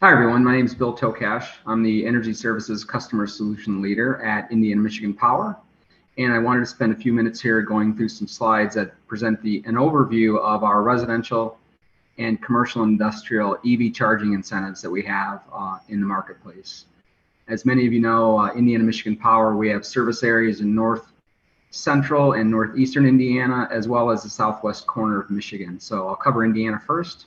Hi, everyone. My name is Bill Tokash. I'm the Energy Services Customer Solution Leader at Indiana Michigan Power. And I wanted to spend a few minutes here going through some slides that present an overview of our residential and commercial industrial EV charging incentives that we have in the marketplace. As many of you know, Indiana Michigan Power, we have service areas in north central and northeastern Indiana, as well as the southwest corner of Michigan. So I'll cover Indiana first.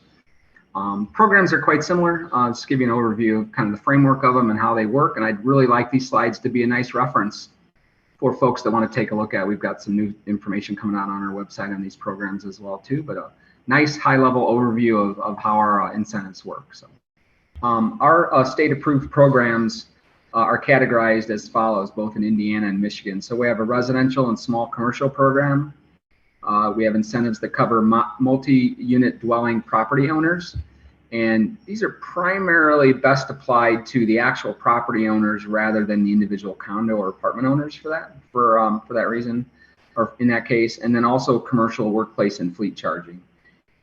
Programs are quite similar. Just give you an overview of kind of the framework of them and how they work. And I'd really like these slides to be a nice reference for folks that want to take a look at. We've got some new information coming out on our website on these programs as well too, but a nice high-level overview of how our incentives work. So our state-approved programs are categorized as follows, both in Indiana and Michigan. So we have a residential and small commercial program. We have incentives that cover multi-unit dwelling property owners, and these are primarily best applied to the actual property owners rather than the individual condo or apartment owners for that reason, or in that case, and then also commercial, workplace, and fleet charging.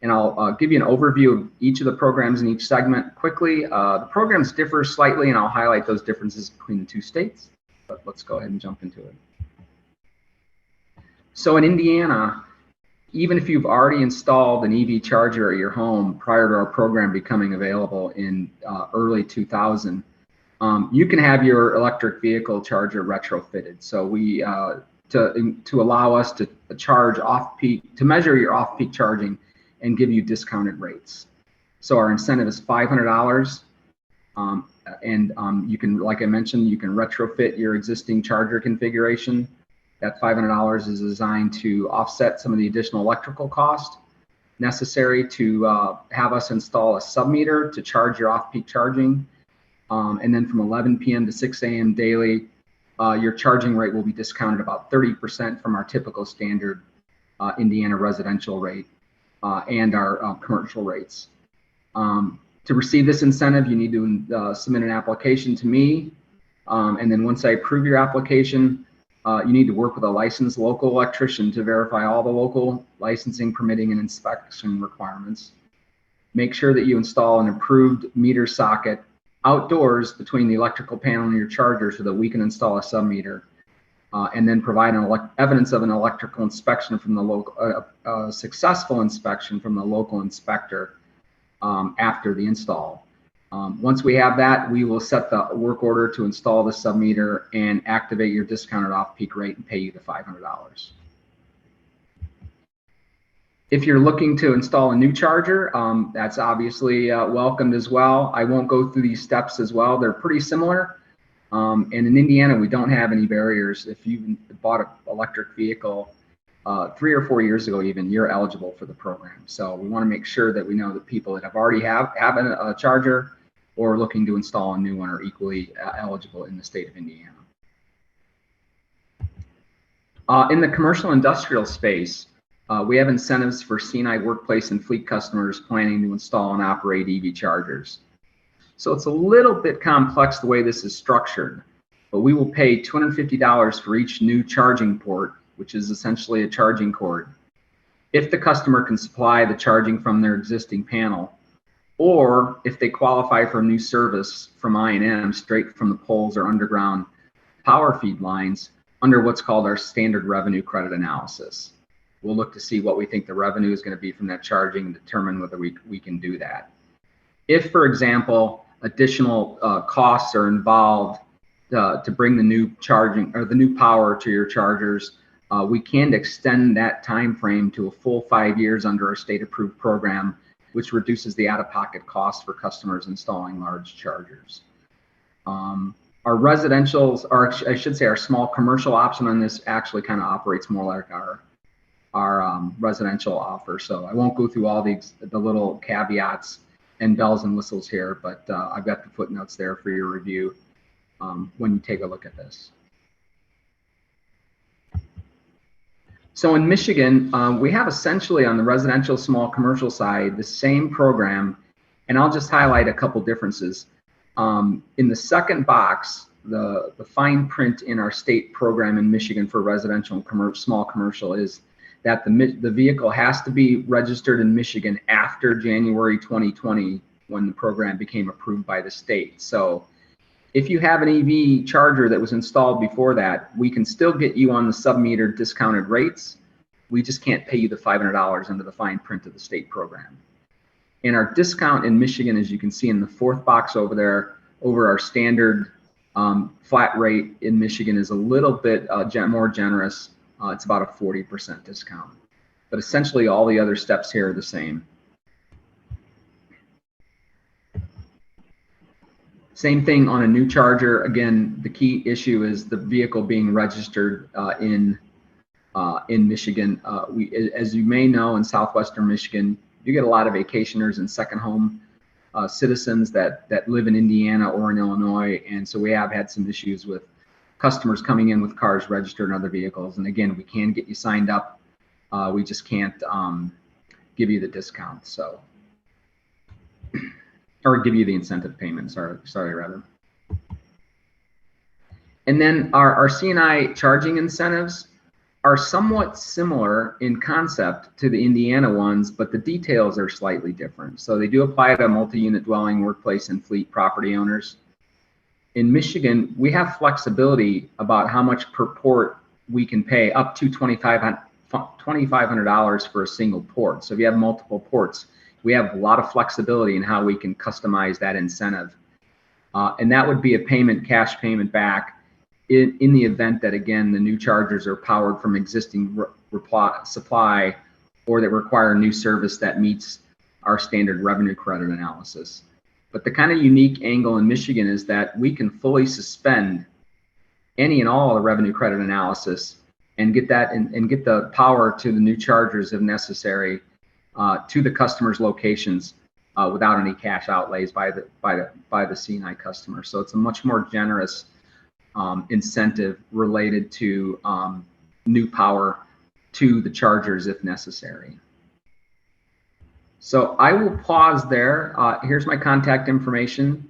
And I'll give you an overview of each of the programs in each segment quickly. The programs differ slightly, and I'll highlight those differences between the two states, but let's go ahead and jump into it. So in Indiana, even if you've already installed an EV charger at your home prior to our program becoming available in early 2000, you can have your electric vehicle charger retrofitted. So we to allow us to charge off-peak, to measure your off-peak charging and give you discounted rates. So our incentive is $500, and you can, like I mentioned, you can retrofit your existing charger configuration. That $500 is designed to offset some of the additional electrical cost necessary to have us install a submeter to charge your off-peak charging. And then from 11 p.m. to 6 a.m. daily, your charging rate will be discounted about 30% from our typical standard Indiana residential rate and our commercial rates. To receive this incentive, you need to submit an application to me. And then once I approve your application, you need to work with a licensed local electrician to verify all the local licensing, permitting, and inspection requirements. Make sure that you install an approved meter socket outdoors between the electrical panel and your charger so that we can install a submeter, and then provide evidence of an electrical inspection from the local, successful inspection from the local inspector after the install. Once we have that, we will set the work order to install the submeter and activate your discounted off-peak rate and pay you the $500. If you're looking to install a new charger, that's obviously welcomed as well. I won't go through these steps as well. They're pretty similar. And in Indiana, we don't have any barriers. If you bought an electric vehicle 3 or 4 years ago even, you're eligible for the program. So we want to make sure that we know that people that have already have a charger or looking to install a new one are equally eligible in the state of Indiana. In the commercial industrial space, we have incentives for C&I workplace and fleet customers planning to install and operate EV chargers. So it's a little bit complex the way this is structured, but we will pay $250 for each new charging port, which is essentially a charging cord, if the customer can supply the charging from their existing panel, or if they qualify for a new service from I&M straight from the poles or underground power feed lines under what's called our standard revenue credit analysis. We'll look to see what we think the revenue is going to be from that charging and determine whether we can do that. If, for example, additional costs are involved to bring the new charging or the new power to your chargers, we can extend that time frame to a full 5 years under our state-approved program, which reduces the out-of-pocket cost for customers installing large chargers. Our residentials, or I should say our small commercial option on this actually kind of operates more like our residential offer. So I won't go through all the little caveats and bells and whistles here, but I've got the footnotes there for your review when you take a look at this. So in Michigan, we have essentially on the residential small commercial side the same program, and I'll just highlight a couple differences. In the second box, the fine print in our state program in Michigan for residential and small commercial is that the vehicle has to be registered in Michigan after January 2020 when the program became approved by the state. So if you have an EV charger that was installed before that, we can still get you on the sub-meter discounted rates. We just can't pay you the $500 under the fine print of the state program. And our discount in Michigan, as you can see in the fourth box over there, over our standard flat rate in Michigan is a little bit more generous. It's about a 40% discount. But essentially all the other steps here are the same. Same thing on a new charger. Again, the key issue is the vehicle being registered in Michigan. As you may know, in southwestern Michigan, you get a lot of vacationers and second home citizens that live in Indiana or in Illinois, and so we have had some issues with customers coming in with cars registered in other vehicles. And again, we can get you signed up. We just can't give you the discount. So. Or give you the incentive payment, sorry rather. And then our C&I charging incentives are somewhat similar in concept to the Indiana ones, but the details are slightly different. So they do apply to multi-unit dwelling, workplace, and fleet property owners. In Michigan, we have flexibility about how much per port we can pay, up to $2,500 for a single port. So if you have multiple ports, we have a lot of flexibility in how we can customize that incentive. And that would be a cash payment back in the event that, again, the new chargers are powered from existing supply or that require new service that meets our standard revenue credit analysis. But the kind of unique angle in Michigan is that we can fully suspend any and all of the revenue credit analysis and get that and get the power to the new chargers if necessary to the customer's locations without any cash outlays by the C&I customer. So it's a much more generous incentive related to new power to the chargers if necessary. So I will pause there. Here's my contact information.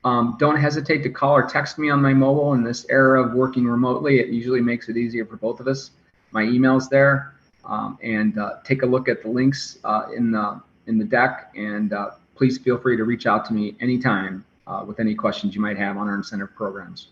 Don't hesitate to call or text me on my mobile. In this era of working remotely, it usually makes it easier for both of us. My email's there. And take a look at the links in the deck, and please feel free to reach out to me anytime with any questions you might have on our incentive programs.